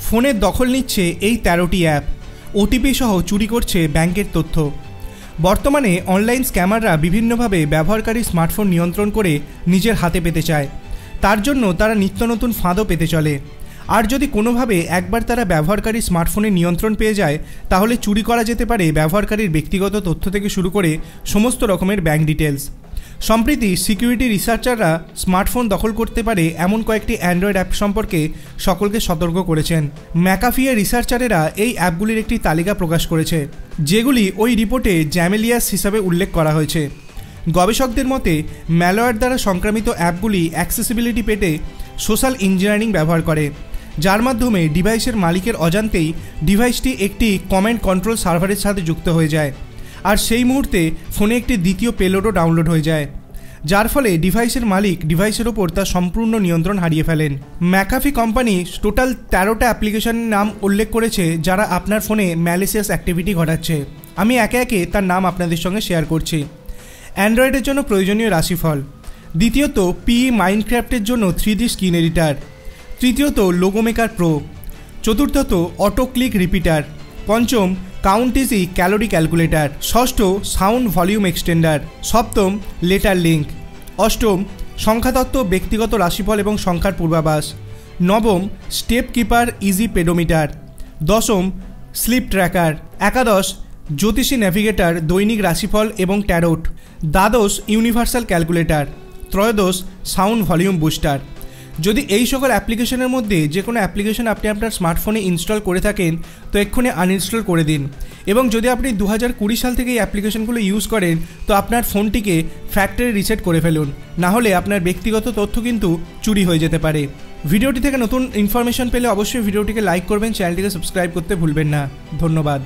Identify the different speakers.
Speaker 1: ফোনের দখল নিচ্ছে এই 13টি অ্যাপ, ওটিপি সহ চুরি করছে ব্যাংকের তথ্য। বর্তমানে অনলাইন স্ক্যামাররা বিভিন্নভাবে ব্যবহারকারী স্মার্টফোন নিয়ন্ত্রণ করে নিজের হাতে পেতে চায়। তার জন্য তারা নিত্য নতুন ফাঁদও পেতে চলে। আর যদি কোনোভাবে একবার তারা ব্যবহারকারী স্মার্টফোনের নিয়ন্ত্রণ পেয়ে যায়, তাহলে চুরি করা যেতে পারে ব্যবহারকারীর ব্যক্তিগত তথ্য থেকে শুরু করে সমস্ত রকমের ব্যাংক ডিটেলস। সম্প্রতি সিকিউরিটি রিসার্চাররা স্মার্টফোন দখল করতে পারে এমন কয়েকটি অ্যান্ড্রয়েড অ্যাপ সম্পর্কে সকলকে সতর্ক করেছেন। ম্যাকাফিয়ে রিসার্চারেরা এই অ্যাপগুলির একটি তালিকা প্রকাশ করেছে, যেগুলি ওই রিপোর্টে জ্যামেলিয়াস হিসাবে উল্লেখ করা হয়েছে। গবেষকদের মতে ম্যালওয়্যার দ্বারা সংক্রামিত অ্যাপগুলি অ্যাক্সেসিবিলিটি পেতে সোশ্যাল ইঞ্জিনিয়ারিং ব্যবহার করে, যার মাধ্যমে ডিভাইসের মালিকের অজান্তেই ডিভাইসটি একটি কমান্ড কন্ট্রোল সার্ভারের সাথে যুক্ত হয়ে যায়, আর সেই মুহূর্তে ফোনে একটি দ্বিতীয় পেলোডও ডাউনলোড হয়ে যায়, যার ফলে ডিভাইসের মালিক ডিভাইসের ওপর তার সম্পূর্ণ নিয়ন্ত্রণ হারিয়ে ফেলেন। ম্যাকাফি কোম্পানি টোটাল 13টা অ্যাপ্লিকেশনের নাম উল্লেখ করেছে যারা আপনার ফোনে ম্যালিসিয়াস অ্যাক্টিভিটি ঘটাচ্ছে। আমি একে একে তার নাম আপনাদের সঙ্গে শেয়ার করছি। অ্যান্ড্রয়েডের জন্য প্রয়োজনীয় রাশিফল, দ্বিতীয়ত মাইনক্রাফটের জন্য 3D স্ক্রিন এডিটার, তৃতীয়ত লোগো মেকার প্রো, চতুর্থত অটো ক্লিক রিপিটার, পঞ্চম কাউন্ট ইজি ক্যালোরি ক্যালকুলেটর, ষষ্ঠ সাউন্ড ভলিউম এক্সটেন্ডার, সপ্তম লেটার লিঙ্ক, অষ্টম সংখ্যাতত্ত্ব ব্যক্তিগত রাশিফল এবং সংখ্যার পূর্বাভাস, নবম স্টেপ কিপার ইজি পেডোমিটার, দশম স্লিপ ট্র্যাকার, একাদশ জ্যোতিষী ন্যাভিগেটর দৈনিক রাশিফল এবং ট্যারোট, দ্বাদশ ইউনিভার্সাল ক্যালকুলেটর, ত্রয়োদশ সাউন্ড ভলিউম বুস্টার। যদি এই সকল অ্যাপ্লিকেশনের মধ্যে যে কোনো অ্যাপ্লিকেশন আপনি আপনার স্মার্টফোনে ইনস্টল করে থাকেন, তো এক্ষুনি আনইনস্টল করে দিন। এবং যদি আপনি 2020 সাল থেকে এই অ্যাপ্লিকেশনগুলো ইউজ করেন, তো আপনার ফোনটিকে ফ্যাক্টরি রিসেট করে ফেলুন, না হলে আপনার ব্যক্তিগত তথ্য কিন্তু চুরি হয়ে যেতে পারে। ভিডিওটি থেকে নতুন ইনফরমেশন পেলে অবশ্যই ভিডিওটিকে লাইক করবেন, চ্যানেলটিকে সাবস্ক্রাইব করতে ভুলবেন না। ধন্যবাদ।